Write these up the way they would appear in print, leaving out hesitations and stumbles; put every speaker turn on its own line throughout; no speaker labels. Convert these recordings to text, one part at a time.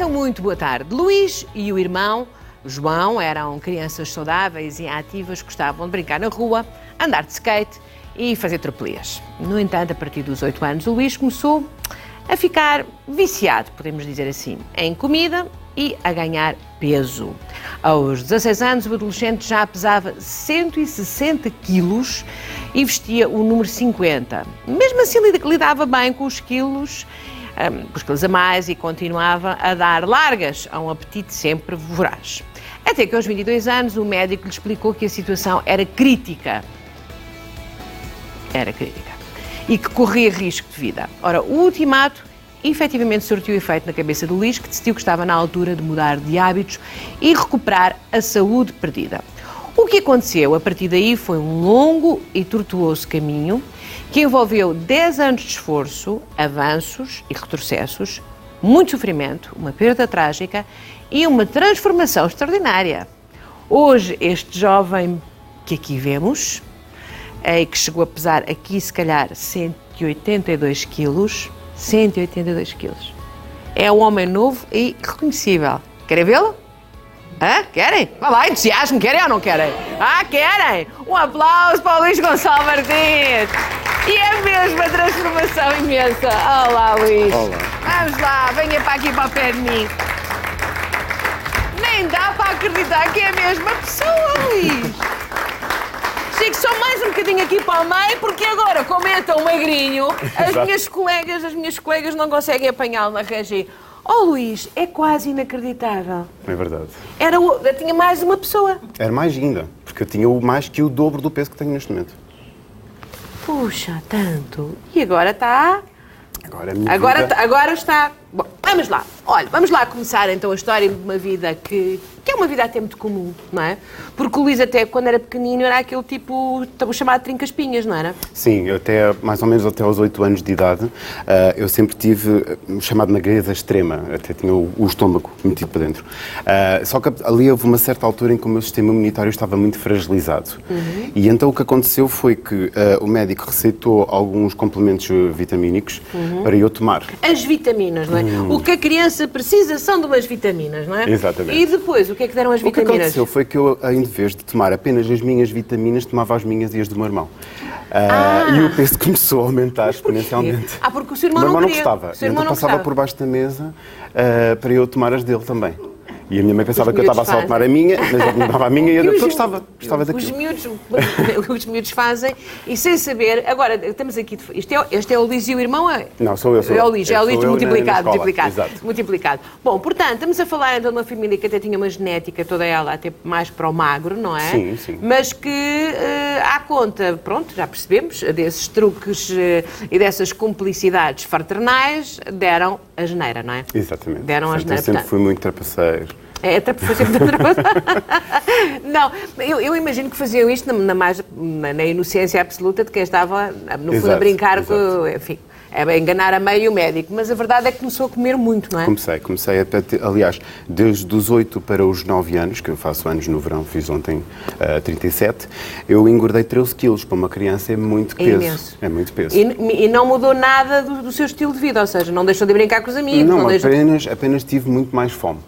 então muito boa tarde. Luís e o irmão, João, eram crianças saudáveis e ativas, gostavam de brincar na rua, andar de skate e fazer tropelias. No entanto, a partir dos 8 anos, o Luís começou a ficar viciado, podemos dizer assim, em comida e a ganhar peso. Aos 16 anos, o adolescente já pesava 160 quilos e vestia o número 50. Mesmo assim, lidava bem com os quilos a mais e continuava a dar largas a um apetite sempre voraz. Até que aos 22 anos, o médico lhe explicou que a situação era crítica. E que corria risco de vida. Ora, o ultimato efetivamente surtiu efeito na cabeça do Luís, que decidiu que estava na altura de mudar de hábitos e recuperar a saúde perdida. O que aconteceu a partir daí foi um longo e tortuoso caminho que envolveu 10 anos de esforço, avanços e retrocessos, muito sofrimento, uma perda trágica e uma transformação extraordinária. Hoje, este jovem que aqui vemos, que chegou a pesar aqui, se calhar, 182 quilos, é um homem novo e reconhecível. Querem vê-lo? Querem? Vá lá, entusiasmo, querem ou não querem? Querem? Um aplauso para o Luís Gonçalo Martins! E é mesmo a transformação imensa. Olá, Luís.
Olá.
Vamos lá, venha para aqui para o pé de mim. Nem dá para acreditar que é a mesma pessoa, Luís. Chego só mais um bocadinho aqui para o meio, porque agora, como é tão magrinho, as minhas colegas não conseguem apanhá-lo na regi. Luís, é quase inacreditável.
É verdade.
Tinha mais uma pessoa.
Era mais ainda, porque eu tinha mais que o dobro do peso que tenho neste momento.
Puxa, tanto. E agora está...
Agora a minha vida...
Agora está... Bom, vamos lá. Olha, vamos lá começar então a história de uma vida que é uma vida até muito comum, não é? Porque o Luís até quando era pequenino era aquele tipo, o chamado trinca-espinhas, não era?
Sim, mais ou menos até aos 8 anos de idade, eu sempre tive o chamado magreza extrema, até tinha o estômago metido para dentro. Só que ali houve uma certa altura em que o meu sistema imunitário estava muito fragilizado. E então o que aconteceu foi que o médico receitou alguns complementos vitamínicos para eu tomar.
As vitaminas, não é? O que a criança precisa são de umas vitaminas, não é?
Exatamente.
E depois, o que é que deram as vitaminas?
O que aconteceu foi que eu, em vez de tomar apenas as minhas vitaminas, tomava as minhas e as do meu irmão. E o peso começou a aumentar exponencialmente.
Porque o seu irmão não queria.
Gostava. Então passava por baixo da mesa para eu tomar as dele também. E a minha mãe pensava que eu estava só a tomar a minha, mas ele tomava a minha e eu gostava daquilo.
Os miúdos fazem, e sem saber, agora estamos aqui, este é o Luís e o irmão?
Não, sou eu.
É o Luís multiplicado.
Exato.
Multiplicado. Bom, portanto, estamos a falar então de uma família que até tinha uma genética, toda ela até mais para o magro, não é?
Sim, sim.
Mas que, à conta, pronto, já percebemos, desses truques e dessas cumplicidades fraternais, deram a geneira, não é?
Exatamente.
Deram a geneira.
Eu sempre fui muito trapaceiro.
Foi sempre Não, eu imagino que faziam isto na inocência absoluta de quem estava, no fundo, a brincar com, enfim, a enganar a meio o médico, mas a verdade é que começou a comer muito, não é?
Comecei até, aliás, desde os 8 para os 9 anos, que eu faço anos no verão, fiz ontem 37, eu engordei 13 quilos. Para uma criança é muito peso.
Imenso.
É muito peso.
E não mudou nada do seu estilo de vida, ou seja, não deixou de brincar com os amigos?
Não, apenas tive muito mais fome.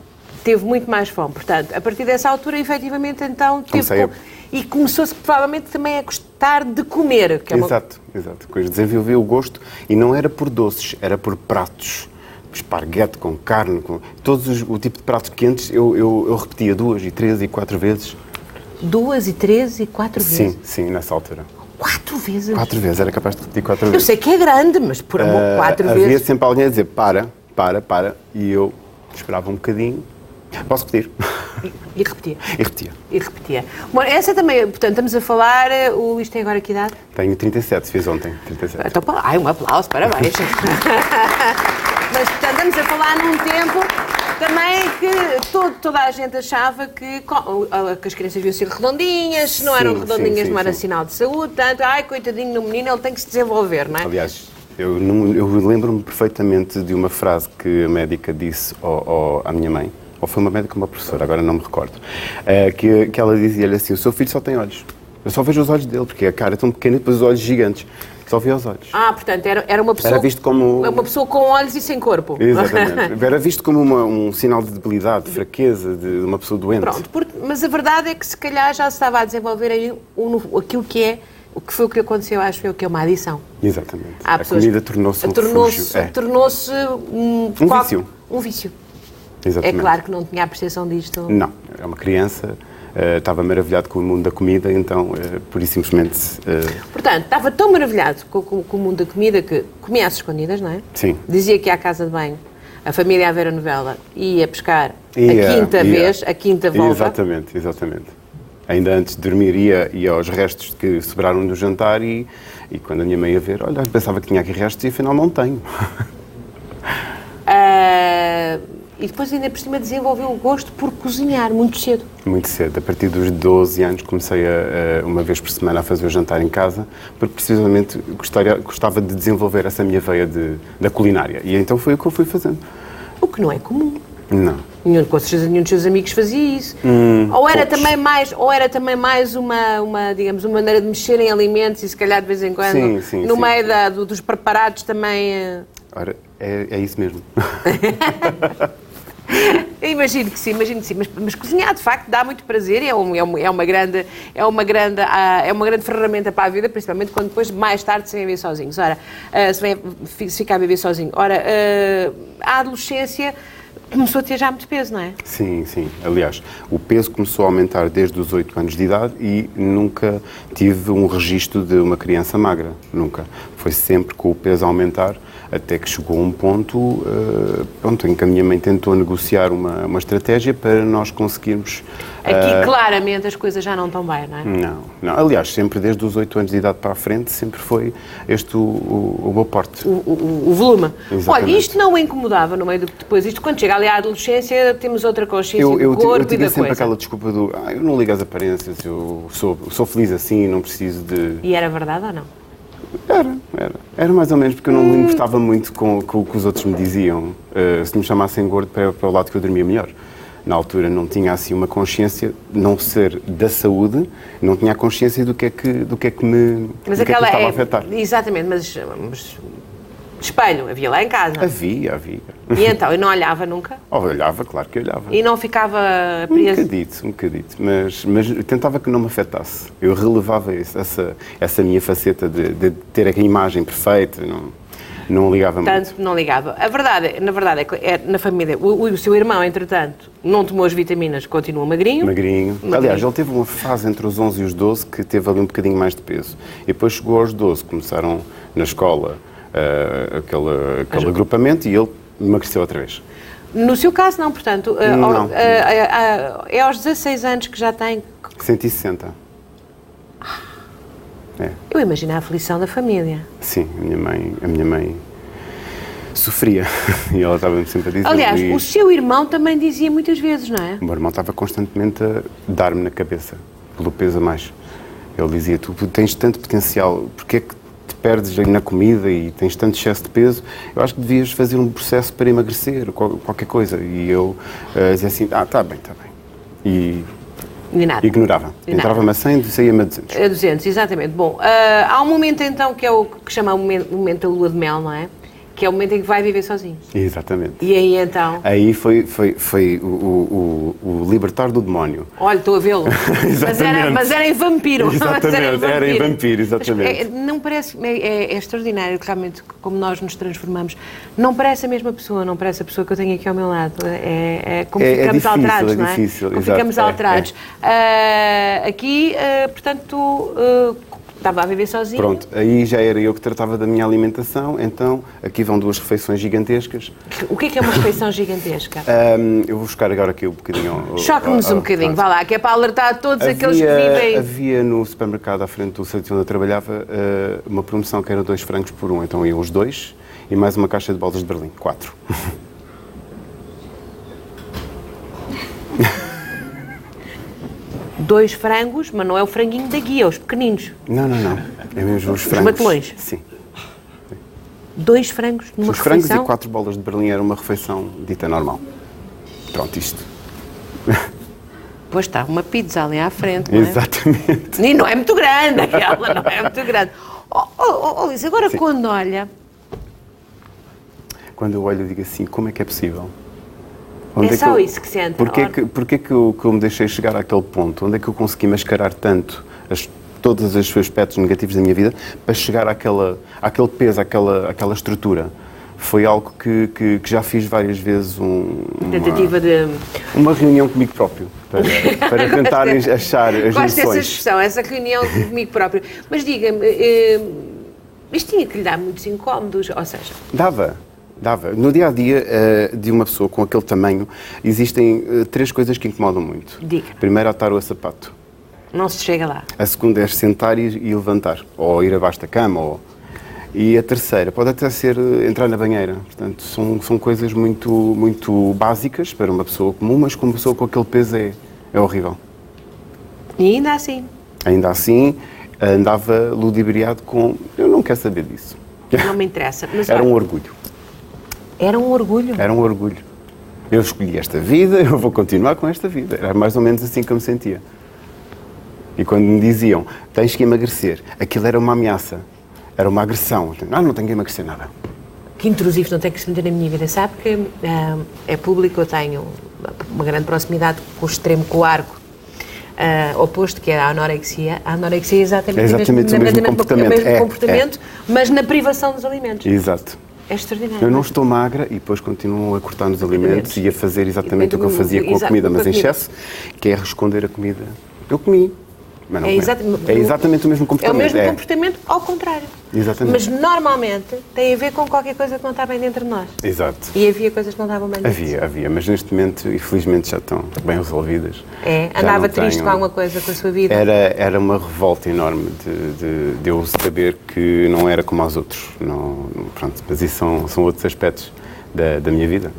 Teve muito mais fome. Portanto, a partir dessa altura, efetivamente, então, teve... E começou-se, provavelmente, também a gostar de comer. Que é
Exato. Desenvolvi o gosto, e não era por doces, era por pratos. Esparguete com carne, com o tipo de pratos quentes, eu repetia 2, 3 e 4 vezes. 2, 3 e 4 vezes? Sim, nessa altura.
4 vezes?
4 vezes, era capaz de repetir 4 vezes.
Eu sei que é grande, mas por amor, 4 vezes...
Havia sempre alguém a dizer, para, e eu esperava um bocadinho. Posso repetir?
E repetia.
E repetia.
Bom, essa também, portanto, estamos a falar, o Luís tem agora que idade?
Tenho 37, fiz ontem, 37.
Então, um aplauso, parabéns. Mas, portanto, estamos a falar num tempo também que toda a gente achava que as crianças deviam ser redondinhas, se não eram redondinhas não era sinal de saúde, portanto, coitadinho do menino, ele tem que se desenvolver, não é?
Aliás, eu lembro-me perfeitamente de uma frase que a médica disse à minha mãe, ou foi uma médica ou uma professora, agora não me recordo, que ela dizia-lhe assim, o seu filho só tem olhos. Eu só vejo os olhos dele, porque a cara é tão pequena e depois os olhos gigantes. Só via os olhos.
Portanto, era uma pessoa...
Era visto como...
Uma pessoa com olhos e sem corpo.
Exatamente. Era visto como um sinal de debilidade, de fraqueza, de uma pessoa doente.
Pronto, mas a verdade é que se calhar já se estava a desenvolver aí aquilo que foi o que aconteceu, acho eu, que é uma adição.
Exatamente. A comida tornou-se um refúgio.
Tornou-se
um vício.
Um vício.
Exatamente.
É claro que não tinha a percepção disto.
Não, é uma criança... estava maravilhado com o mundo da comida, então, por isso simplesmente...
Portanto, estava tão maravilhado com o mundo da comida que comia às escondidas, não é?
Sim.
Dizia que ia à casa de banho, a família a ver a novela, ia pescar a quinta volta.
Exatamente. Ainda antes de dormir ia aos restos que sobraram do jantar e quando a minha mãe ia ver, olha, pensava que tinha aqui restos e afinal não tenho.
E depois ainda por cima desenvolveu o gosto por cozinhar muito cedo.
Muito cedo. A partir dos 12 anos comecei uma vez por semana a fazer o jantar em casa, porque precisamente gostava de desenvolver essa minha veia da culinária. E então foi o que eu fui fazendo.
O que não é comum.
Não.
Com certeza nenhum dos seus amigos fazia isso. Ou era também mais uma, digamos, uma maneira de mexer em alimentos e se calhar de vez em quando, no meio dos preparados também...
Ora, é isso mesmo.
Imagino que sim, mas cozinhar de facto dá muito prazer e é uma grande ferramenta para a vida, principalmente quando depois mais tarde se vem a viver sozinhos. Ora, se ficar a viver sozinho. Ora, a adolescência começou a ter já muito peso, não é?
Sim. Aliás, o peso começou a aumentar desde os 8 anos de idade e nunca tive um registro de uma criança magra. Nunca. Foi sempre com o peso a aumentar, até que chegou a um ponto em que a minha mãe tentou negociar uma estratégia para nós conseguirmos...
Aqui, claramente, as coisas já não estão bem, não é?
Não. Aliás, sempre desde os 8 anos de idade para a frente, sempre foi este o meu porte.
O volume.
Exatamente.
Olha, isto não o incomodava no meio do que depois, isto quando chega ali à adolescência, temos outra consciência do corpo e da coisa. Eu tinha sempre
aquela desculpa eu não ligo às aparências, eu sou feliz assim, não preciso de...
E era verdade ou não?
Era mais ou menos, porque eu não me importava muito com o que os outros me diziam. Se me chamassem gordo, para o lado que eu dormia melhor. Na altura não tinha assim uma consciência, não ser da saúde, não tinha a consciência do que é que me estava a afetar.
Exatamente, mas espelho, havia lá em casa?
Havia.
E então, eu não olhava nunca?
Olhava, claro que olhava.
E não ficava preso?
Um bocadito, mas eu tentava que não me afetasse. Eu relevava essa minha faceta de ter a imagem perfeita, não ligava muito.
Tanto não ligava. Na verdade é que na família, o seu irmão, entretanto, não tomou as vitaminas, continua magrinho.
Magrinho. Aliás, ele teve uma fase entre os 11 e os 12 que teve ali um bocadinho mais de peso. E depois chegou aos 12, começaram na escola aquele agrupamento e ele emagreceu outra vez.
No seu caso, não, portanto,
não.
É aos 16 anos que já tem...
160.
Eu imagino a aflição da família.
Sim, a minha mãe sofria e ela estava-me sempre a dizer...
Aliás, o seu irmão também dizia muitas vezes, não é?
O meu irmão estava constantemente a dar-me na cabeça, pelo peso a mais. Ele dizia, tu tens tanto potencial, porque é que te perdes na comida e tens tanto excesso de peso? Eu acho que devias fazer um processo para emagrecer, qualquer coisa. E eu dizia assim, está bem. E ignorava. Entrava-me a 100 e saía-me a 200.
A 200, exatamente. Bom, há um momento então que é o que chama o momento da lua de mel, não é? Que é o momento em que vai viver sozinho.
Exatamente.
E aí então?
Aí foi o libertar do demónio.
Olha, estou a vê-lo. mas era em vampiro.
Exatamente, era em vampiro, exatamente.
Não parece, é extraordinário realmente como nós nos transformamos. Não parece a mesma pessoa, não parece a pessoa que eu tenho aqui ao meu lado. Como ficamos
difícil,
alterados, não é?
Difícil,
como
exato,
ficamos alterados. Aqui, portanto, estava a viver sozinho.
Pronto, aí já era eu que tratava da minha alimentação, então aqui vão 2 refeições gigantescas.
O que é uma refeição gigantesca?
Eu vou buscar agora aqui um bocadinho...
Choque-nos um bocadinho, vá lá, que é para alertar todos aqueles que vivem...
Havia no supermercado à frente do sítio onde eu trabalhava uma promoção que era 2 francos por 1, então iam os 2 e mais uma caixa de bolas de Berlim, 4.
2 frangos, mas não é o franguinho da guia, os pequeninos.
Não. É mesmo os frangos.
Os matelões?
Sim.
2 frangos numa refeição?
Os frangos e 4 bolas de Berlim era uma refeição dita normal. Pronto, isto.
Pois está, uma pizza ali à frente, não é?
Exatamente.
E não é muito grande, aquela não é muito grande. Luís, agora
Sim.
quando olha...
Quando eu olho, eu digo assim, como é que é possível?
É só isso que sente.
Porquê que eu me deixei chegar àquele ponto? Onde é que eu consegui mascarar tanto todos os aspectos negativos da minha vida para chegar àquele peso, àquela estrutura? Foi algo que já fiz várias vezes
Tentativa de...
uma reunião comigo próprio, para tentar achar as
Gosto dessa
lições.
expressão, essa reunião comigo próprio. Mas diga-me, isto tinha que lhe dar muitos incómodos, ou seja...
Dava. No dia-a-dia de uma pessoa com aquele tamanho, existem 3 coisas que incomodam muito.
Diga.
Primeiro, atar o sapato.
Não se chega lá.
A segunda é sentar e levantar, ou ir abaixo da cama, E a terceira pode até ser entrar na banheira. Portanto, são coisas muito, muito básicas para uma pessoa comum, mas com uma pessoa com aquele peso é horrível.
E ainda assim?
Ainda assim, andava ludibriado com... Eu não quero saber disso.
Não me interessa. Mas,
Era um orgulho.
Era um orgulho?
Era um orgulho. Eu escolhi esta vida, eu vou continuar com esta vida. Era mais ou menos assim que eu me sentia. E quando me diziam, tens que emagrecer, aquilo era uma ameaça. Era uma agressão. Não tenho que emagrecer nada.
Que intrusivos não tem que se meter na minha vida. Sabe que é público, eu tenho uma grande proximidade com o extremo, com o arco oposto, que é a anorexia. A anorexia é exatamente
o mesmo comportamento.
Mas na privação dos alimentos.
Exato.
É extraordinário.
Eu não estou magra e depois continuo a cortar nos alimentos e a fazer exatamente o que eu fazia com a comida, mas em excesso, que é esconder a comida. Eu comi. Mas não é exatamente o mesmo comportamento.
É o mesmo comportamento ao contrário.
Exatamente.
Mas normalmente tem a ver com qualquer coisa que não está bem dentro de nós.
Exato.
E havia coisas que não estavam bem dentro de nós.
Havia, mas neste momento, infelizmente, já estão bem resolvidas.
Andava triste com alguma coisa com a sua vida?
Era uma revolta enorme de eu saber que não era como aos outros. Pronto, mas isso são outros aspectos da minha vida.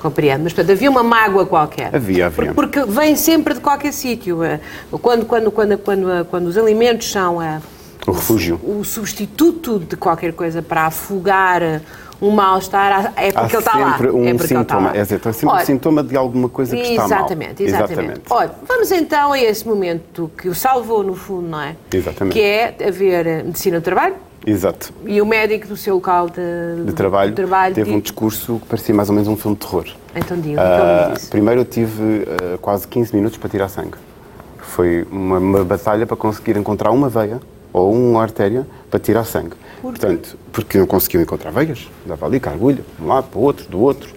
Compreendo, mas portanto havia uma mágoa qualquer.
Havia.
Porque vem sempre de qualquer sítio. Quando os alimentos são
o refúgio,
o substituto de qualquer coisa para afogar um mal-estar, é porque ele está lá.
Um sintoma, é sempre um sintoma de alguma coisa que está mal.
Exatamente. Olha, vamos então a esse momento que o salvou no fundo, não é?
Exatamente.
Que é haver medicina do trabalho.
Exato.
E o médico do seu local de
trabalho teve um discurso que parecia mais ou menos um filme de terror.
Então diga, o que ele me disse?
Primeiro eu tive quase 15 minutos para tirar sangue. Foi uma batalha para conseguir encontrar uma veia ou uma artéria para tirar sangue. Portanto, porque não conseguiam encontrar veias, dava ali com a agulha, de um lado para o outro, do outro,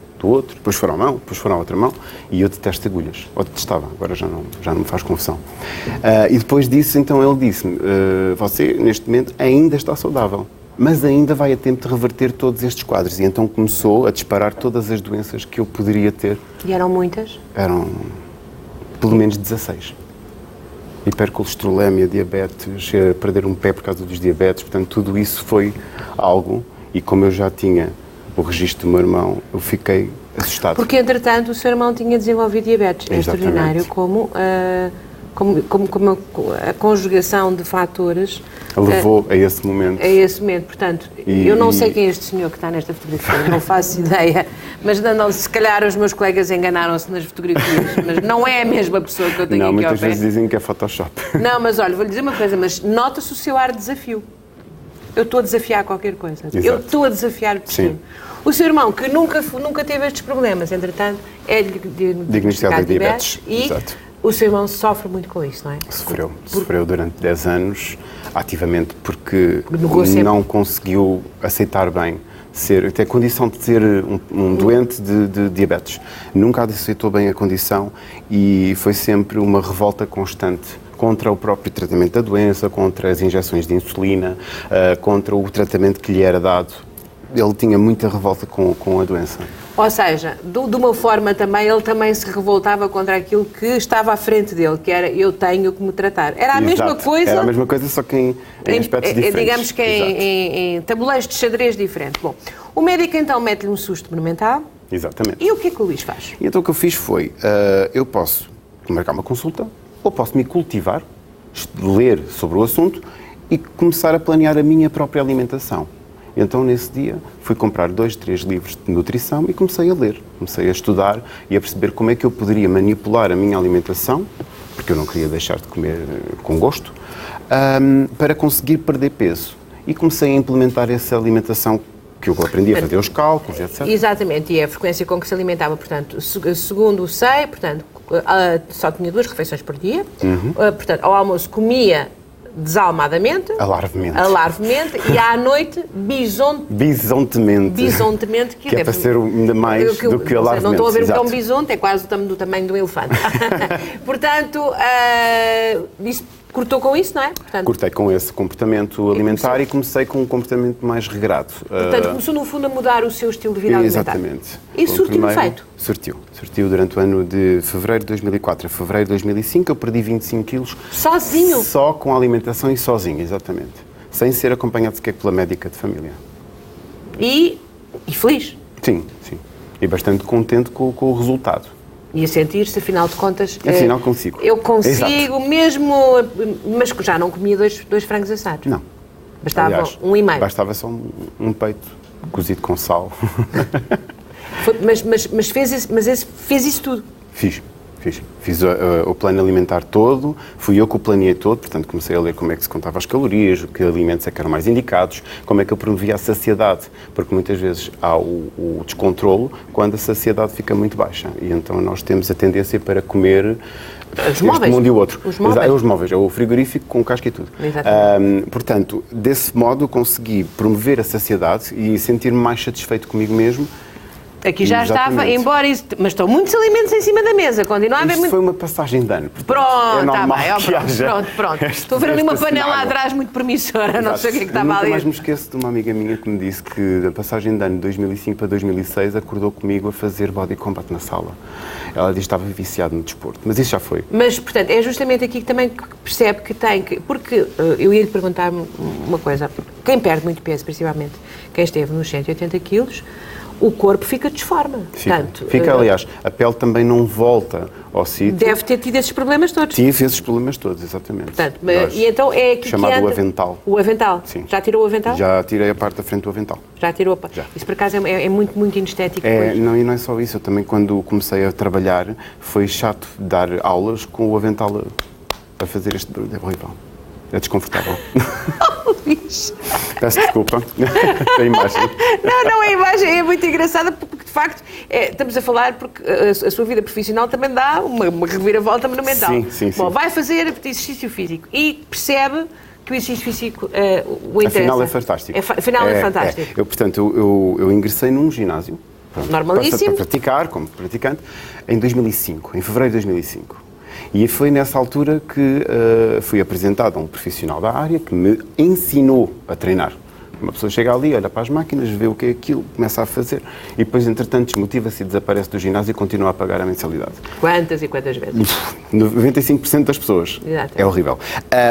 depois foram à mão, depois foram à outra mão, e eu detesto agulhas, ou detestava, agora já não me faz confusão. E depois disso, então ele disse-me, você neste momento ainda está saudável, mas ainda vai a tempo de reverter todos estes quadros, e então começou a disparar todas as doenças que eu poderia ter.
E eram muitas?
Eram pelo menos 16. Hipercolesterolemia, diabetes, perder um pé por causa dos diabetes, portanto tudo isso foi algo, e como eu já tinha o registro do meu irmão, eu fiquei assustado.
Porque, entretanto, o seu irmão tinha desenvolvido diabetes. É extraordinário como a conjugação de fatores...
levou a esse momento.
A esse momento, portanto, eu não sei quem é este senhor que está nesta fotografia, não faço ideia, mas se calhar os meus colegas enganaram-se nas fotografias, mas não é a mesma pessoa que eu tenho aqui ao pé.
Não, muitas vezes dizem que é Photoshop.
Não, mas olha, vou-lhe dizer uma coisa, mas nota-se o seu ar de desafio. Eu estou a desafiar qualquer coisa.
Exato.
Eu estou a desafiar o destino. Sim. O seu irmão, que nunca teve estes problemas, entretanto, é diagnosticado de diabetes e
Exato.
O seu irmão sofre muito com isso, não é?
Sofreu durante 10 anos, ativamente, porque não conseguiu aceitar bem ter a condição de ser um doente de diabetes. Nunca aceitou bem a condição e foi sempre uma revolta constante contra o próprio tratamento da doença, contra as injeções de insulina, contra o tratamento que lhe era dado. Ele tinha muita revolta com a doença.
Ou seja, de uma forma também, ele também se revoltava contra aquilo que estava à frente dele, que era eu tenho que me tratar. Era a mesma coisa...
Era a mesma coisa, só que em aspectos diferentes.
Digamos que em tabuleiros de xadrez diferentes. Bom, o médico então mete-lhe um susto monumental.
Exatamente.
E o que é que o Luís faz?
E então o que eu fiz foi, eu posso marcar uma consulta, ou posso me cultivar, ler sobre o assunto e começar a planear a minha própria alimentação. E então, nesse dia, fui comprar 2, 3 livros de nutrição e comecei a ler. Comecei a estudar e a perceber como é que eu poderia manipular a minha alimentação, porque eu não queria deixar de comer com gosto, para conseguir perder peso. E comecei a implementar essa alimentação que eu aprendi a fazer os cálculos, etc.
Exatamente, e a frequência com que se alimentava, portanto, segundo o SEI, portanto, só tinha 2 refeições por dia, portanto, ao almoço comia desalmadamente, alarvemente, e à noite bisontemente,
que é para ser ainda mais do que alarvemente.
Não estou a ver o que é um bisonte, é quase do tamanho de um elefante. Portanto, isso cortou com isso, não é? Portanto,
cortei com esse comportamento alimentar e comecei com um comportamento mais regrado.
Portanto, começou no fundo a mudar o seu estilo de vida alimentar.
Exatamente.
E surtiu um efeito?
Surtiu durante o ano de fevereiro de 2004 a fevereiro de 2005, eu perdi 25 quilos.
Sozinho?
Só com a alimentação e sozinho, exatamente. Sem ser acompanhado sequer pela médica de família.
E feliz?
Sim. E bastante contente com o resultado.
E a sentir-se, afinal de contas...
Afinal, consigo.
Eu consigo. Exato. Mesmo... Mas já não comia 2 frangos assados?
Não.
Bastava
Aliás,
1,5?
Bastava só um peito cozido com sal.
Mas fez isso tudo?
Fiz o plano alimentar todo, fui eu que o planeei todo, portanto comecei a ler como é que se contava as calorias, que alimentos é que eram mais indicados, como é que eu promovia a saciedade, porque muitas vezes há o descontrolo quando a saciedade fica muito baixa, e então nós temos a tendência para comer
os móveis.
Mundo e o outro.
Os móveis.
Os móveis, é o frigorífico com casca e tudo. Portanto, desse modo consegui promover a saciedade e sentir-me mais satisfeito comigo mesmo.
Aqui já estava, embora isso... Mas estão muitos alimentos em cima da mesa, continua a haver muito...
foi uma passagem de ano.
Pronto,
está bem,
pronto. Estou a ver ali uma panela atrás muito promissora, não sei o que é que estava ali.
Nunca mais me esqueço de uma amiga minha que me disse que a passagem de ano de 2005 para 2006 acordou comigo a fazer body combat na sala. Ela disse que estava viciada no desporto, mas isso já foi.
Mas, portanto, é justamente aqui que também percebe que tem que... Porque eu ia lhe perguntar uma coisa. Quem perde muito peso, principalmente quem esteve nos 180 quilos, o corpo fica disforme.
Fica, aliás, a pele também não volta ao sítio.
Deve ter tido esses problemas todos.
Tive esses problemas todos, exatamente.
Portanto, e então é aqui
chamado o avental.
O avental?
Sim.
Já tirou o avental?
Já tirei a parte da frente do avental.
Já tirou a parte?
Já.
Isso, por acaso, é muito, muito inestético.
Não, e não é só isso. Eu também, quando comecei a trabalhar, foi chato dar aulas com o avental a fazer este barulho. É horrível. É desconfortável.
Luís.
Peço desculpa. A imagem.
Não, a imagem é muito engraçada porque, de facto, estamos a falar porque a sua vida profissional também dá uma reviravolta monumental.
Sim.
Bom, vai fazer exercício físico e percebe que o exercício físico o interessa.
Afinal é fantástico.
Afinal é fantástico.
Eu ingressei num ginásio.
Normalíssimo.
Para praticar, como praticante, em 2005, em fevereiro de 2005. E foi nessa altura que fui apresentado a um profissional da área que me ensinou a treinar. Uma pessoa chega ali, olha para as máquinas, vê o que é aquilo, começa a fazer e depois, entretanto, desmotiva-se e desaparece do ginásio e continua a pagar a mensalidade.
Quantas e quantas vezes?
95% das pessoas.
Exato.
É horrível.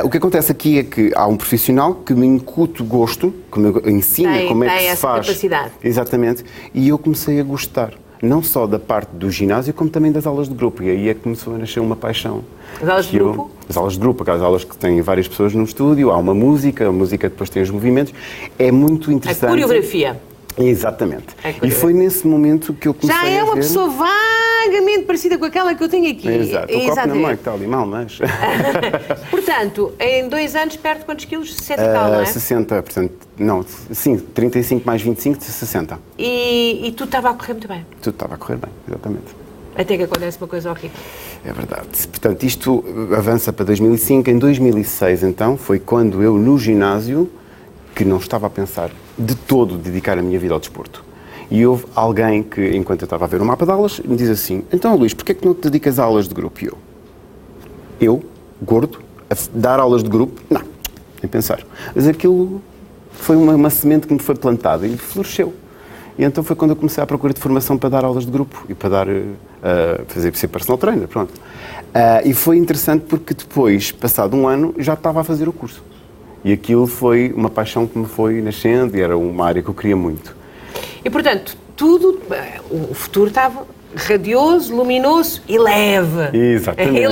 O que acontece aqui é que há um profissional que me incute gosto, que me ensina como é que se faz.
Capacidade.
Exatamente. E eu comecei a gostar. Não só da parte do ginásio, como também das aulas de grupo. E aí é que começou a nascer uma paixão.
As aulas de grupo?
As aulas de grupo, aquelas aulas que têm várias pessoas no estúdio, há uma música, a música depois tem os movimentos. É muito interessante.
A coreografia.
Exatamente. E foi nesse momento que eu comecei a ver...
Já é uma pessoa vagamente parecida com aquela que eu tenho aqui.
Exato. O copo na mão é que está ali mal, mas...
Portanto, em 2 anos perde quantos quilos? 60 e tal, não é?
60, portanto, não, sim, 35 mais 25, 60.
E tudo estava a correr muito bem?
Tudo estava a correr bem, exatamente.
Até que acontece uma coisa horrível.
É verdade. Portanto, isto avança para 2005. Em 2006, então, foi quando eu, no ginásio, que não estava a pensar de todo dedicar a minha vida ao desporto. E houve alguém que, enquanto eu estava a ver o mapa de aulas, me diz assim: então, Luís, porquê é que não te dedicas a aulas de grupo? E eu, gordo, a dar aulas de grupo? Não, nem pensar. Mas aquilo foi uma semente que me foi plantada e floresceu. E então foi quando eu comecei à procura de formação para dar aulas de grupo e para dar, ser personal trainer, pronto. E foi interessante porque depois, passado um ano, já estava a fazer o curso. E aquilo foi uma paixão que me foi nascendo e era uma área que eu queria muito.
E, portanto, o futuro estava radioso, luminoso e leve.
Exatamente.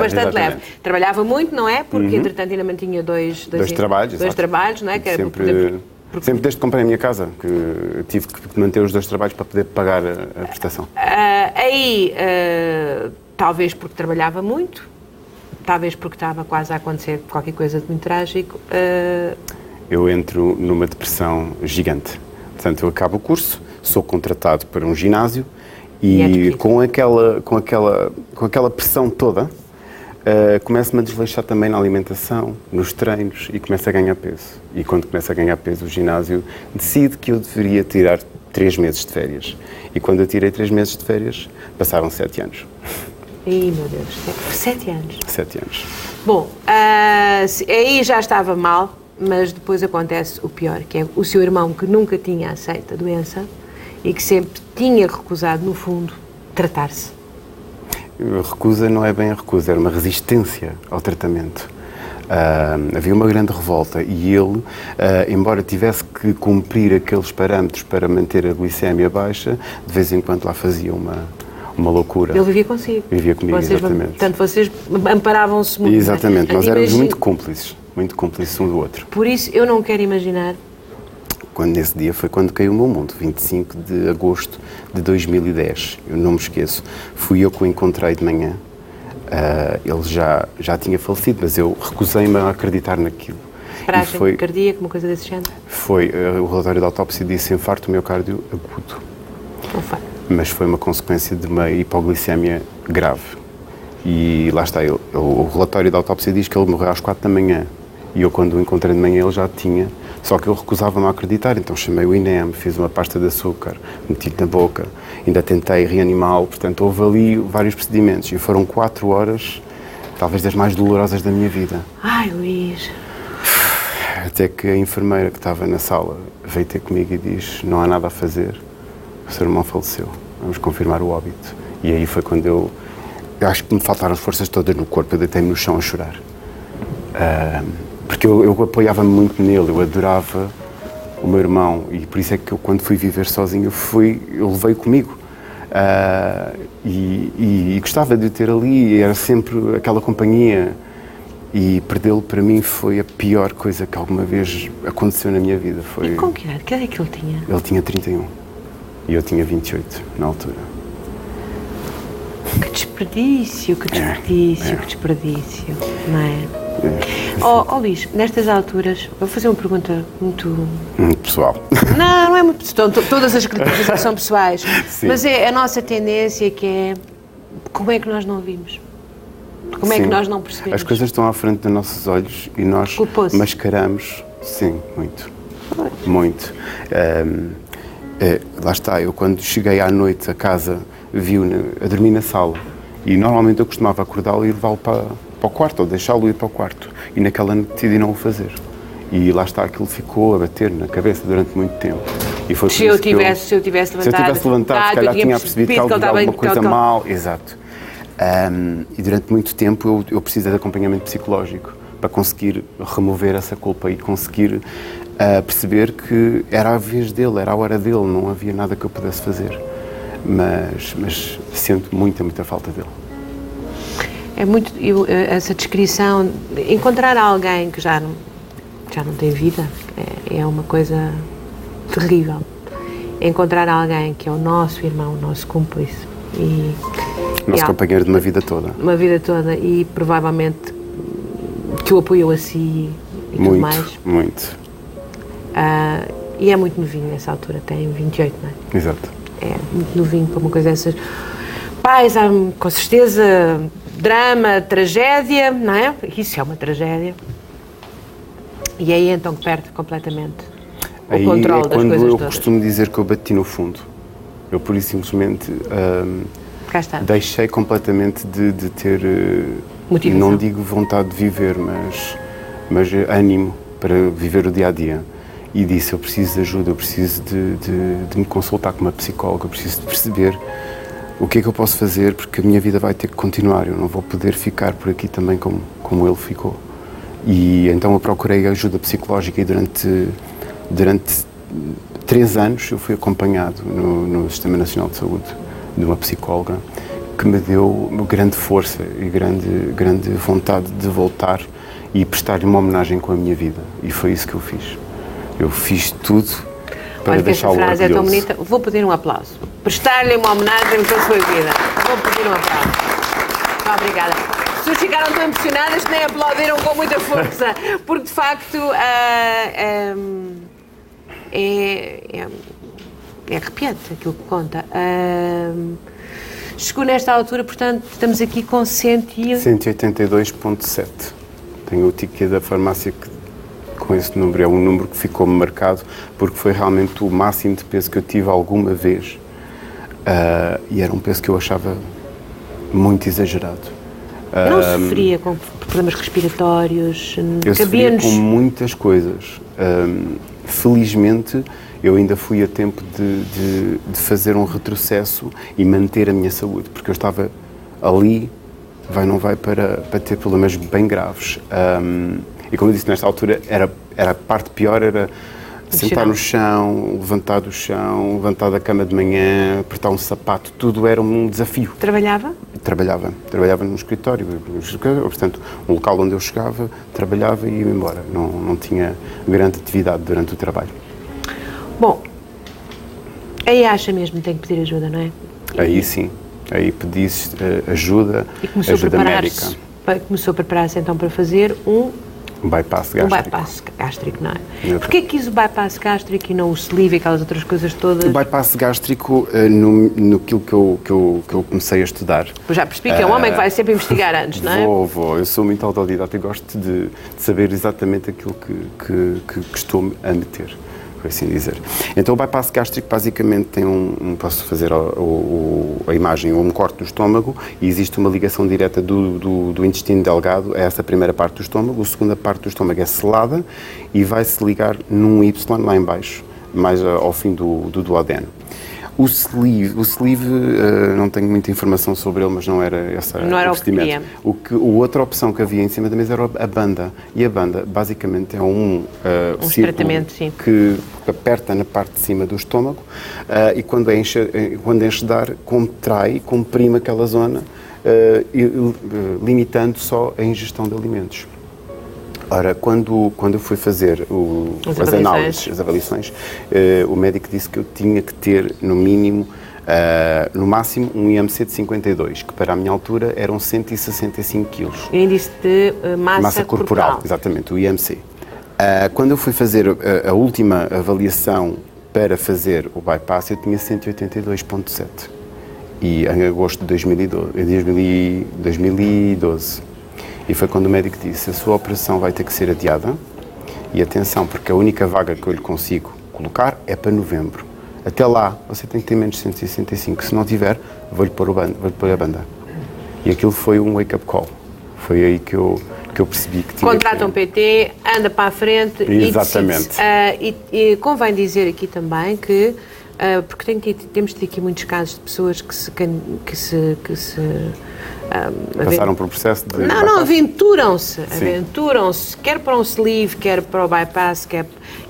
Bastante leve. Trabalhava muito, não é? Porque, entretanto, ainda mantinha dois trabalhos, não é? Que
sempre Sempre desde que comprei a minha casa, que tive que manter os 2 trabalhos para poder pagar a prestação.
Talvez porque trabalhava muito, talvez porque estava quase a acontecer qualquer coisa de muito trágico.
Eu entro numa depressão gigante. Portanto, eu acabo o curso, sou contratado para um ginásio e com aquela pressão toda, começo-me a desleixar também na alimentação, nos treinos e começo a ganhar peso. E quando começo a ganhar peso, o ginásio decide que eu deveria tirar 3 meses de férias. E quando eu tirei 3 meses de férias, passaram 7 anos.
Ih, meu Deus, 7 anos.
7 anos.
Bom, aí já estava mal, mas depois acontece o pior, que é o seu irmão, que nunca tinha aceito a doença e que sempre tinha recusado, no fundo, tratar-se.
Recusa não é bem a recusa, era uma resistência ao tratamento. Havia uma grande revolta e ele, embora tivesse que cumprir aqueles parâmetros para manter a glicémia baixa, de vez em quando lá fazia uma loucura.
Ele vivia consigo?
Vivia comigo, exatamente.
Portanto, vocês amparavam-se muito.
Exatamente, nós éramos muito cúmplices um do outro.
Por isso, eu não quero imaginar...
Nesse dia foi quando caiu o meu mundo, 25 de agosto de 2010, eu não me esqueço. Fui eu que o encontrei de manhã, ele já tinha falecido, mas eu recusei-me a acreditar naquilo.
Paragem cardíaca, uma coisa desse género?
Foi, o relatório da autópsia disse infarto miocárdio agudo. Mas foi uma consequência de uma hipoglicemia grave. E lá está, o relatório da autópsia diz que ele morreu às 4 da manhã. E eu, quando o encontrei de manhã, ele já tinha. Só que eu recusava-me a acreditar, então chamei o INEM, fiz uma pasta de açúcar, meti-lhe na boca, ainda tentei reanimá-lo. Portanto, houve ali vários procedimentos e foram 4 horas, talvez das mais dolorosas da minha vida.
Ai, Luís...
Até que a enfermeira que estava na sala veio ter comigo e diz: não há nada a fazer, o seu irmão faleceu, vamos confirmar o óbito. E aí foi quando eu acho que me faltaram as forças todas no corpo, eu deitei-me no chão a chorar. Porque eu apoiava-me muito nele, eu adorava o meu irmão e por isso é que eu, quando fui viver sozinho, eu levei comigo. E gostava de o ter ali, e era sempre aquela companhia. E perdê-lo para mim foi a pior coisa que alguma vez aconteceu na minha vida. Foi...
E com que idade? Que idade é que ele tinha?
Ele tinha 31 e eu tinha 28 na altura.
Que desperdício, que desperdício, não é? Luís, nestas alturas, vou fazer uma pergunta muito
pessoal.
Não é muito pessoal, todas as críticas são pessoais. Sim. Mas é a nossa tendência que é, como é que nós não vimos? Como é que nós não percebemos?
As coisas estão à frente dos nossos olhos e nós mascaramos, sim, muito. Pois. Muito. Lá está, eu quando cheguei à noite a casa, vi-o a dormir na sala e normalmente eu costumava acordá-lo e levá-lo para o quarto, ou deixá-lo ir para o quarto. E naquela noite decidi não o fazer. E lá está, aquilo ficou a bater na cabeça durante muito tempo. E foi
se eu tivesse levantado,
se calhar tinha percebido que havia alguma coisa mal. Exato. E durante muito tempo eu precisei de acompanhamento psicológico para conseguir remover essa culpa e conseguir perceber que era a vez dele, era a hora dele, não havia nada que eu pudesse fazer. Mas sinto muita falta dele.
É muito essa descrição, encontrar alguém que já não tem vida é uma coisa terrível. Encontrar alguém que é o nosso irmão, o nosso cúmplice
nosso companheiro de uma vida toda.
Uma vida toda e provavelmente que o apoiou a si e tudo mais.
Muito.
E é muito novinho nessa altura, tem 28, não é?
Exato.
É muito novinho para uma coisa dessas. Pais, há com certeza drama, tragédia, não é? Isso é uma tragédia. E aí então que perde completamente o controle das coisas todas.
Quando eu costumo dizer que eu bati no fundo. Eu, por isso, simplesmente deixei completamente de ter, não digo vontade de viver, mas ânimo para viver o dia-a-dia. E disse, eu preciso de ajuda, eu preciso de me consultar com uma psicóloga, eu preciso de perceber o que é que eu posso fazer, porque a minha vida vai ter que continuar, eu não vou poder ficar por aqui também como ele ficou. E então eu procurei ajuda psicológica e durante 3 anos eu fui acompanhado no Sistema Nacional de Saúde de uma psicóloga que me deu grande força e grande vontade de voltar e prestar-lhe uma homenagem com a minha vida. E foi isso que eu fiz. Eu fiz tudo para
Olha, que esta
deixá-lo
frase é tão
orgulhoso.
bonita. Vou pedir um aplauso. Prestar-lhe uma homenagem pela sua vida. Vou pedir um aplauso. Muito obrigada. As pessoas ficaram tão impressionadas que nem aplaudiram com muita força, porque de facto é arrepiante aquilo que conta. Chegou nesta altura, portanto, estamos aqui com
182,7. Tenho o ticket da farmácia que, com esse número, é um número que ficou-me marcado, porque foi realmente o máximo de peso que eu tive alguma vez. E era um peso que eu achava muito exagerado.
Não sofria com problemas respiratórios?
Eu sofria com muitas coisas. Felizmente, eu ainda fui a tempo de fazer um retrocesso e manter a minha saúde, porque eu estava ali, não vai, para ter problemas bem graves. E como eu disse, nesta altura, a parte pior era sentar no chão, levantar do chão, levantar da cama de manhã, apertar um sapato, tudo era um desafio.
Trabalhava?
Trabalhava num escritório, portanto, um local onde eu chegava, trabalhava e ia embora. Não tinha grande atividade durante o trabalho.
Bom, aí acha mesmo que tem que pedir ajuda, não é?
Aí sim, aí pedi ajuda médica.
Começou a preparar-se então para fazer um
bypass gástrico.
Um bypass gástrico, não é? Porquê quis o bypass gástrico e não o sleeve e aquelas outras coisas todas?
O bypass gástrico, naquilo que eu comecei a estudar.
Pois já percebi que é um homem que vai sempre investigar antes, não é?
Vou. Eu sou muito autodidata e gosto de saber exatamente aquilo que estou a meter, por assim dizer. Então o bypass gástrico basicamente tem posso fazer a imagem ou um corte do estômago e existe uma ligação direta do intestino delgado a essa primeira parte do estômago. A segunda parte do estômago é selada e vai-se ligar num Y lá em baixo, mais ao fim do duodeno. O sleeve não tenho muita informação sobre ele, mas não era esse o procedimento. A outra opção que havia em cima da mesa era a banda. E a banda, basicamente, é um círculo que aperta na parte de cima do estômago e quando enche de ar, contrai, comprime aquela zona, limitando só a ingestão de alimentos. Ora, quando eu fui fazer as avaliações, o médico disse que eu tinha que ter, no máximo, um IMC de 52, que para a minha altura eram 165 kg.
O índice de massa corporal.
Exatamente, o IMC. Quando eu fui fazer a última avaliação para fazer o bypass, eu tinha 182,7. E em agosto de 2012. E foi quando o médico disse: a sua operação vai ter que ser adiada. E atenção, porque a única vaga que eu lhe consigo colocar é para novembro. Até lá, você tem que ter menos de 165. Se não tiver, vou-lhe pôr a banda. E aquilo foi um wake-up call. Foi aí que eu percebi que tinha.
Contrata um PT, anda para a frente.
Exatamente.
E convém dizer aqui também que, porque temos tido aqui muitos casos de pessoas que se
passaram por um processo de...
Não, aventuram-se, quer para um sleeve, quer para o bypass,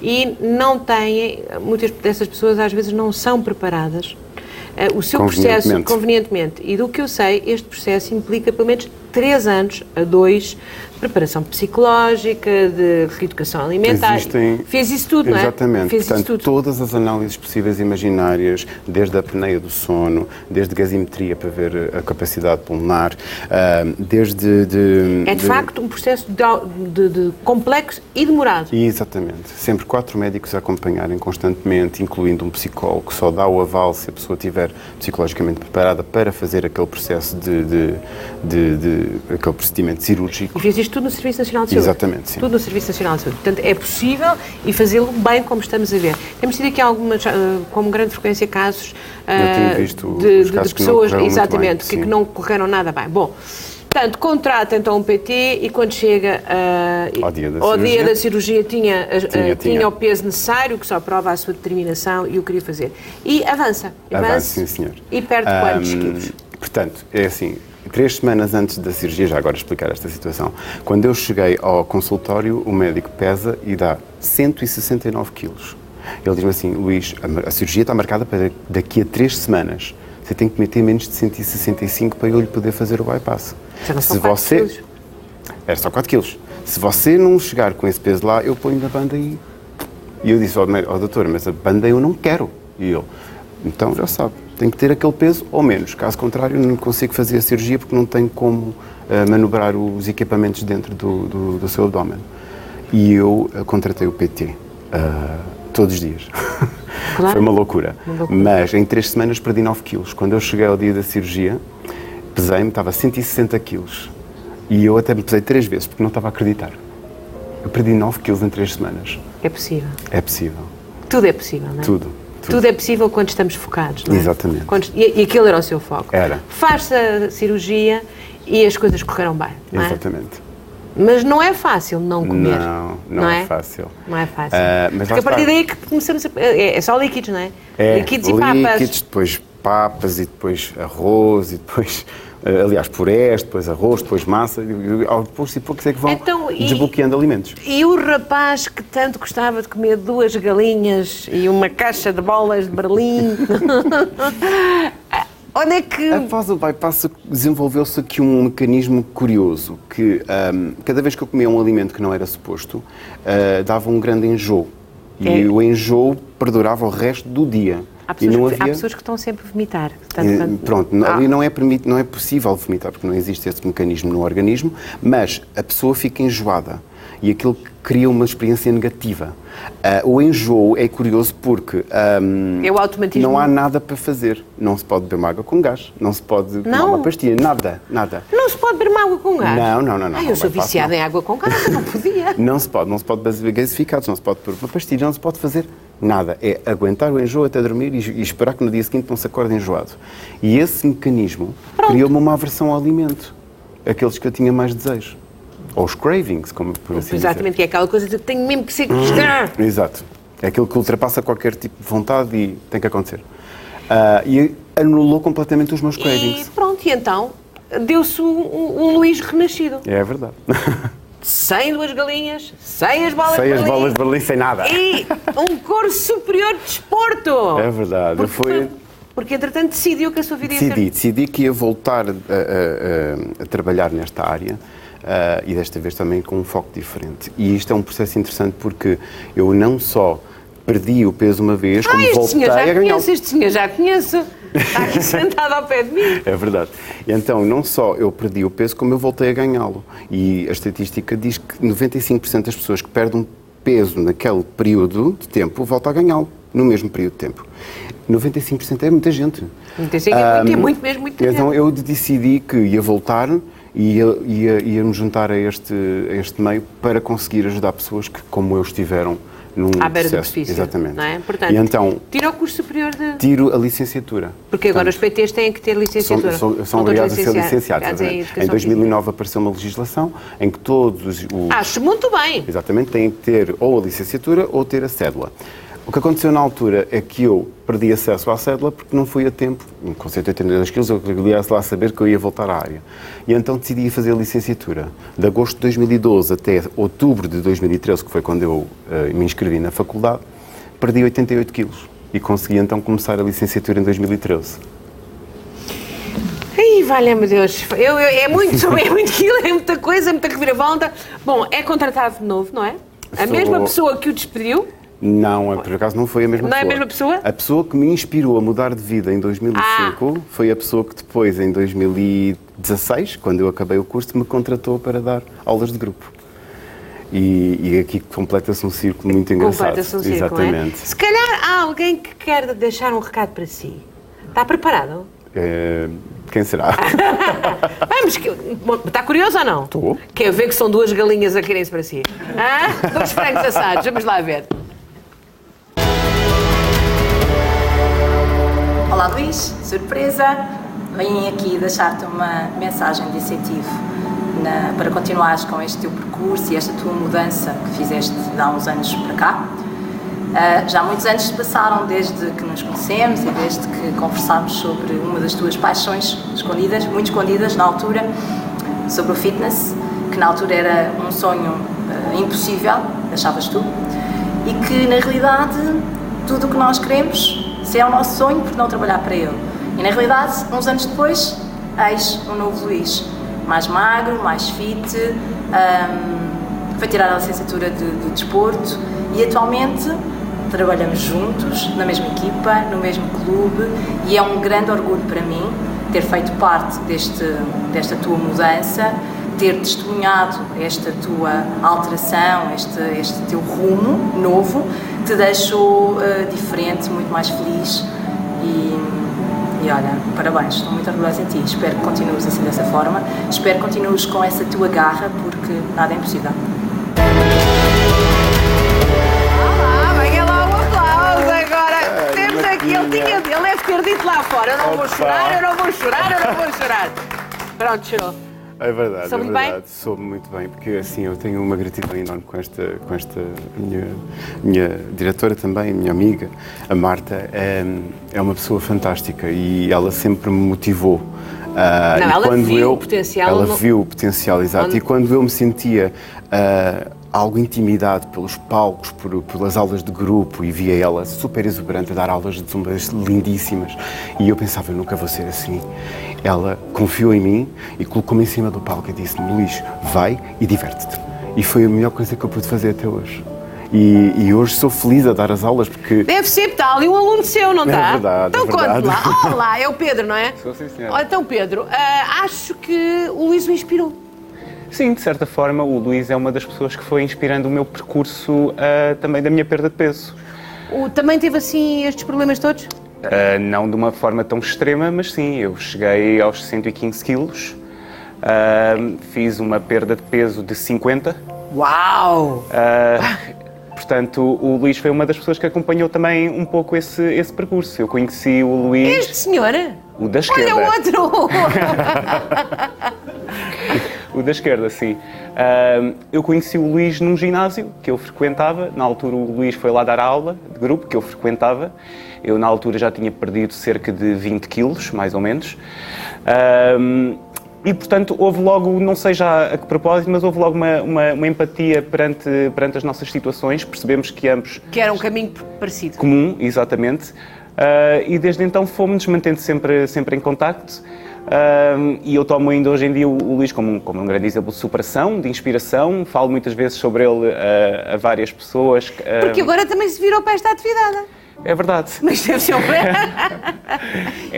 e não têm, muitas dessas pessoas às vezes não são preparadas. O seu processo, convenientemente, e do que eu sei, este processo implica pelo menos 3 anos a 2 de preparação psicológica, de reeducação alimentar. Fez isso tudo, não é?
Exatamente. Portanto, todas as análises possíveis e imaginárias, desde a apneia do sono, desde gasometria para ver a capacidade pulmonar, desde...
É de facto um processo de complexo e demorado.
Exatamente. Sempre 4 médicos a acompanharem constantemente, incluindo um psicólogo, que só dá o aval se a pessoa estiver psicologicamente preparada para fazer aquele processo aquele procedimento cirúrgico.
E fez isto tudo no Serviço Nacional de Saúde?
Exatamente, sim.
Tudo no Serviço Nacional de Saúde. Portanto, é possível e fazê-lo bem como estamos a ver. Temos tido aqui com grande frequência, casos
de
pessoas
que
exatamente, que não correram nada bem. Bom, portanto, contrata então um PT e quando chega ao dia da cirurgia tinha o peso necessário, que só prova a sua determinação e o queria fazer. E avança,
sim, senhor.
E perde quantos quilos?
Portanto, é assim, 3 semanas antes da cirurgia, já agora explicar esta situação, quando eu cheguei ao consultório, o médico pesa e dá 169 quilos. Ele diz-me assim: Luís, a cirurgia está marcada para daqui a 3 semanas. Você tem que meter menos de 165 para eu lhe poder fazer o bypass.
Se você...
Era só 4 quilos. Se você não chegar com esse peso lá, eu ponho na banda e E eu disse ao doutor, mas a banda eu não quero. E ele, então já sabe, tem que ter aquele peso ou menos. Caso contrário, não consigo fazer a cirurgia porque não tenho como manobrar os equipamentos dentro do seu abdômen. E eu contratei o PT todos os dias. Claro. Foi uma loucura. Mas em 3 semanas perdi 9 quilos. Quando eu cheguei ao dia da cirurgia, pesei-me, estava a 160 quilos. E eu até me pesei 3 vezes porque não estava a acreditar. Eu perdi 9 quilos em 3 semanas.
É possível.
É possível.
Tudo é possível, não é? Tudo é possível quando estamos focados, não é?
Exatamente.
E aquele era o seu foco.
Era.
Faz-se a cirurgia e as coisas correram bem, não é?
Exatamente.
Mas não é fácil não comer.
Não é fácil.
Não é fácil.
Mas
porque a partir daí é que começamos a... É só líquidos, não é? Líquidos e papas.
Líquidos, depois papas e depois arroz e depois... Aliás, purés, depois arroz, depois massa, aos poucos e poucos é que vão desbloqueando alimentos.
E o rapaz que tanto gostava de comer 2 galinhas e uma caixa de bolas de Berlim, onde é que...
Após o bypass desenvolveu-se aqui um mecanismo curioso, que cada vez que eu comia um alimento que não era suposto, dava um grande enjoo. E o enjoo perdurava o resto do dia.
Há pessoas que estão sempre a vomitar.
Ali não é possível vomitar, porque não existe esse mecanismo no organismo, mas a pessoa fica enjoada e aquilo cria uma experiência negativa. O enjoo é curioso porque
o automatismo.
Não há nada para fazer. Não se pode beber uma água com gás, não se pode tomar uma pastilha, nada.
Não se pode beber uma água com gás?
Não.
Eu sou viciada em água com gás, eu não podia.
Não se pode beber gasificados, não se pode beber uma pastilha, não se pode fazer nada. É aguentar o enjoo até dormir e esperar que no dia seguinte não se acorde enjoado. E esse mecanismo criou-me uma aversão ao alimento. Aqueles que eu tinha mais desejo. Ou os cravings, como por assim
Exatamente,
dizer.
que é aquela coisa de que tenho mesmo que ser...
Exato. É aquilo que ultrapassa qualquer tipo de vontade e tem que acontecer. E anulou completamente os meus cravings.
E então deu-se um Luís renascido.
É verdade.
Sem 2 galinhas, sem as bolas de
Berlim.
Berlim.
Sem as bolas de Berlim, sem nada.
E um curso superior de desporto.
É verdade.
Porque, entretanto, decidiu que a sua vida ia ser...
Decidi que ia voltar a trabalhar nesta área. E desta vez também com um foco diferente. E isto é um processo interessante porque eu não só perdi o peso uma vez, como voltei a ganhar.
Este senhor já conheço. Está aqui sentado ao pé de mim.
É verdade. E então, não só eu perdi o peso, como eu voltei a ganhá-lo. E a estatística diz que 95% das pessoas que perdem peso naquele período de tempo voltam a ganhá-lo no mesmo período de tempo. 95% é muita gente.
É muito mesmo, muita gente.
Então eu decidi que ia voltar e ia me juntar a este meio para conseguir ajudar pessoas que, como eu, estiveram num
à beira do
processo.
precipício.
Exatamente.
Não é? Portanto,
e então,
tira o curso superior de...
Tiro a licenciatura.
Porque agora os PTs têm que ter licenciatura.
São obrigados a ser licenciados. Em 2009 apareceu uma legislação em que todos os...
Acho muito bem.
Exatamente, têm que ter ou a licenciatura ou ter a cédula. O que aconteceu na altura é que eu perdi acesso à cédula porque não fui a tempo, com 182 quilos, eu queria lá saber que eu ia voltar à área. E então decidi fazer a licenciatura. De agosto de 2012 até outubro de 2013, que foi quando eu me inscrevi na faculdade, perdi 88 quilos e consegui então começar a licenciatura em 2013.
Ai, valha-me Deus, é muito quilo, é muita coisa, é muita reviravolta. Bom, é contratado de novo, não é? A mesma pessoa que o despediu?
Não, por acaso não foi a mesma pessoa.
Não é a mesma pessoa?
A pessoa que me inspirou a mudar de vida em 2005 foi a pessoa que depois, em 2016, quando eu acabei o curso, me contratou para dar aulas de grupo. E aqui completa-se um círculo muito engraçado.
Completa-se um círculo,
exatamente.
Se calhar há alguém que quer deixar um recado para si. Está preparado?
Quem será?
Vamos, está curioso ou não?
Estou.
Quer ver que são 2 galinhas a querem-se para si? 2 frangos assados, vamos lá ver.
Olá Luís, surpresa! Vim aqui deixar-te uma mensagem de incentivo para continuares com este teu percurso e esta tua mudança que fizeste há uns anos para cá. Já muitos anos se passaram desde que nos conhecemos e desde que conversámos sobre uma das tuas paixões escondidas, muito escondidas na altura, sobre o fitness, que na altura era um sonho impossível, achavas tu, e que na realidade tudo o que nós queremos, se é o nosso sonho, por não trabalhar para ele. E na realidade, uns anos depois, eis um novo Luís, mais magro, mais fit, foi tirar a licenciatura de desporto e atualmente trabalhamos juntos, na mesma equipa, no mesmo clube, e é um grande orgulho para mim ter feito parte desta tua mudança, ter testemunhado esta tua alteração, este teu rumo novo, te deixou diferente, muito mais feliz e olha, parabéns, estou muito orgulhosa em ti, espero que continues assim dessa forma, espero que continues com essa tua garra, porque nada é impossível.
Venha lá um aplauso agora, temos aqui, ele deve ter dito lá fora, eu não vou chorar, eu não vou chorar. Pronto, chorou.
É verdade,
Soube bem?
Soube muito bem, porque assim eu tenho uma gratidão enorme com esta minha diretora também, minha amiga, a Marta, é uma pessoa fantástica e ela sempre me motivou.
Ela viu o potencial.
Ela viu o potencial, exato. E quando eu me sentia algo intimidado pelos palcos, pelas aulas de grupo, e via ela super exuberante a dar aulas de zumbas lindíssimas, e eu pensava, eu nunca vou ser assim. Ela confiou em mim e colocou-me em cima do palco e disse-me, Luís, vai e diverte-te. E foi a melhor coisa que eu pude fazer até hoje. E hoje sou feliz a dar as aulas porque...
Deve ser, está ali um aluno seu, não está?
É verdade,
então
é verdade.
Conte lá. Olá, é o Pedro, não é?
Sou, sim, senhora.
Olha, então Pedro, acho que o Luís o inspirou.
Sim, de certa forma, o Luís é uma das pessoas que foi inspirando o meu percurso também da minha perda de peso.
Também teve assim estes problemas todos?
Não de uma forma tão extrema, mas sim, eu cheguei aos 115 quilos, fiz uma perda de peso de 50.
Uau!
Portanto, o Luís foi uma das pessoas que acompanhou também um pouco esse percurso. Eu conheci o Luís...
Este senhor?
O da esquerda.
Olha o outro!
O da esquerda, sim. Eu conheci o Luís num ginásio que eu frequentava. Na altura o Luís foi lá dar a aula de grupo que eu frequentava. Eu na altura já tinha perdido cerca de 20 quilos, mais ou menos. E, portanto, houve logo, não sei já a que propósito, mas houve logo uma empatia perante as nossas situações. Percebemos que ambos...
Que era um caminho parecido.
Comum, exatamente. E desde então fomos-nos mantendo sempre em contacto. E eu tomo ainda hoje em dia o Luís como um grande exemplo de superação, de inspiração. Falo muitas vezes sobre ele a várias pessoas.
Porque agora também se virou para esta atividade.
É verdade.
Mas deve ser,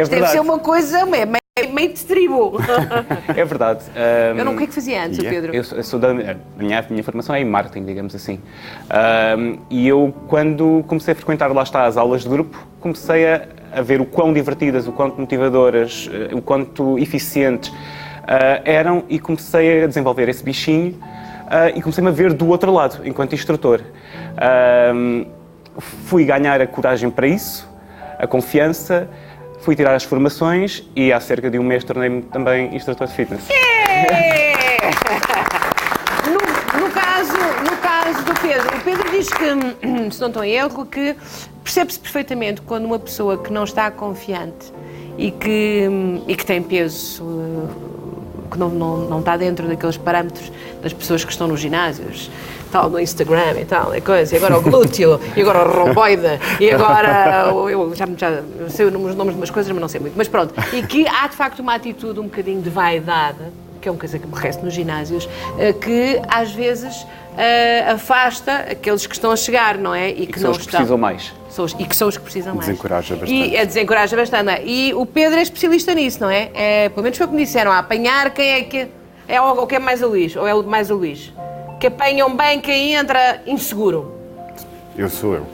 deve ser uma coisa meio de tribo.
É verdade.
Eu não, o que é que fazia antes, Pedro?
Eu sou minha formação é em marketing, digamos assim. E eu, quando comecei a frequentar, lá está, as aulas de grupo, comecei a ver o quão divertidas, o quanto motivadoras, o quanto eficientes eram, e comecei a desenvolver esse bichinho e comecei-me a ver do outro lado, enquanto instrutor. Fui ganhar a coragem para isso, a confiança, fui tirar as formações e há cerca de um mês tornei-me também instrutor de fitness.
No caso do Pedro, o Pedro diz que, se não estou em erro, que percebe-se perfeitamente quando uma pessoa que não está confiante e que tem peso, que não está dentro daqueles parâmetros das pessoas que estão nos ginásios, tal, no Instagram e tal, e coisa, e agora o glúteo, e agora o romboide, e agora, eu já sei os nomes de umas coisas, mas não sei muito, mas pronto, e que há de facto uma atitude um bocadinho de vaidade, que é uma coisa que me resta nos ginásios, que às vezes afasta aqueles que estão a chegar, não é? E que não estão.
Precisam mais.
E que são os que precisam mais.
Desencoraja bastante.
E desencoraja bastante, não é? E o Pedro é especialista nisso, não é? Pelo menos foi o que me disseram, a apanhar quem é que... ou quem é mais o Luís, ou é mais o Luís. Que apanham bem quem entra inseguro.
Eu sou eu.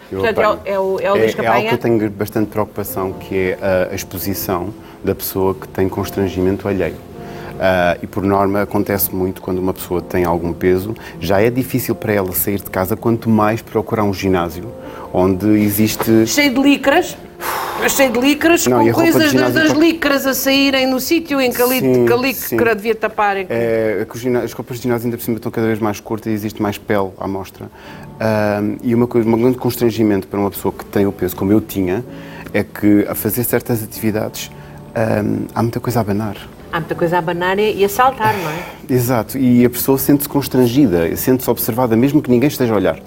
Portanto, é o Luís que
É algo
apanha.
que eu tenho bastante preocupação, que é a exposição da pessoa que tem constrangimento alheio. E por norma acontece muito quando uma pessoa tem algum peso, já é difícil para ela sair de casa, quanto mais procurar um ginásio onde existe...
Cheio de licras,
Não,
com coisas das licras a saírem no sítio em que a licra devia tapar.
As roupas de ginásio ainda por cima estão cada vez mais curtas e existe mais pele à mostra. E um grande constrangimento para uma pessoa que tem o peso, como eu tinha, é que a fazer certas atividades há muita coisa a abanar.
Há muita coisa a abanar e a saltar, não é?
Exato, e a pessoa sente-se constrangida, sente-se observada, mesmo que ninguém esteja a olhar.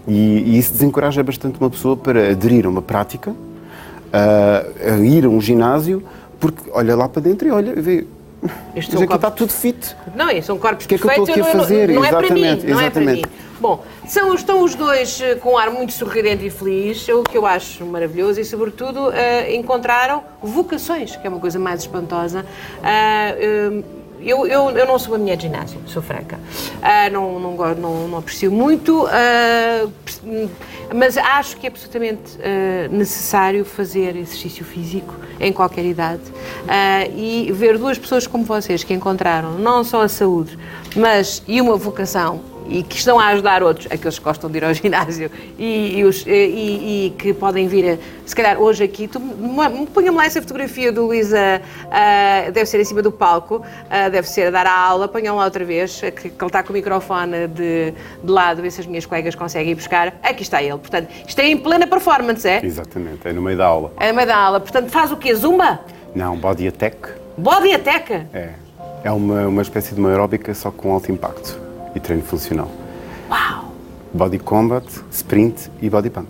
E isso desencoraja bastante uma pessoa para aderir a uma prática, a ir a um ginásio, porque olha lá para dentro e olha, vê, mas aqui está tudo fit.
Não, são corpos
perfeitos. O que é que eu estou aqui a fazer?
Não é para mim,
Exatamente.
não é para mim. Bom, estão os dois com um ar muito sorridente e feliz, o que eu acho maravilhoso, e sobretudo encontraram vocações, que é uma coisa mais espantosa. Eu não sou uma mulher de ginásio, sou franca. Não aprecio muito, mas acho que é absolutamente necessário fazer exercício físico em qualquer idade e ver duas pessoas como vocês que encontraram não só a saúde, mas e uma vocação e que estão a ajudar outros, aqueles que gostam de ir ao ginásio e que podem vir, se calhar hoje aqui, ponha-me lá essa fotografia do Luís, deve ser em cima do palco, deve ser a dar a aula, ponham lá outra vez, que ele está com o microfone de lado, ver se as minhas colegas conseguem ir buscar. Aqui está ele, portanto, isto é em plena performance, é?
Exatamente, é no meio da aula.
É no meio da aula, portanto, faz o quê? Zumba?
Não, Body Attack.
Body Attack?
É uma espécie de uma aeróbica só com alto impacto e treino funcional.
Uau!
Body Combat, Sprint e Body Pump.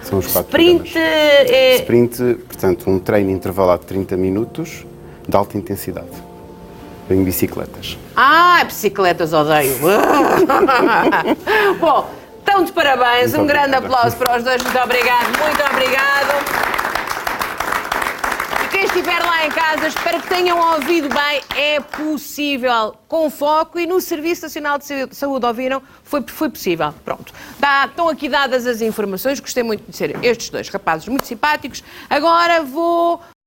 São os 4
Sprint
programas. Sprint, portanto, um treino intervalado de 30 minutos de alta intensidade. Em bicicletas.
Bicicletas odeio. Bom, estão de parabéns.
Muito
grande
obrigado.
aplauso para os dois. Muito obrigado. Muito obrigado. E quem estiver lá em casa, espero que tenham ouvido bem. É possível, com foco, e no Serviço Nacional de Saúde, ouviram? Foi possível. Pronto. Estão aqui dadas as informações. Gostei muito de ser estes dois rapazes muito simpáticos. Agora vou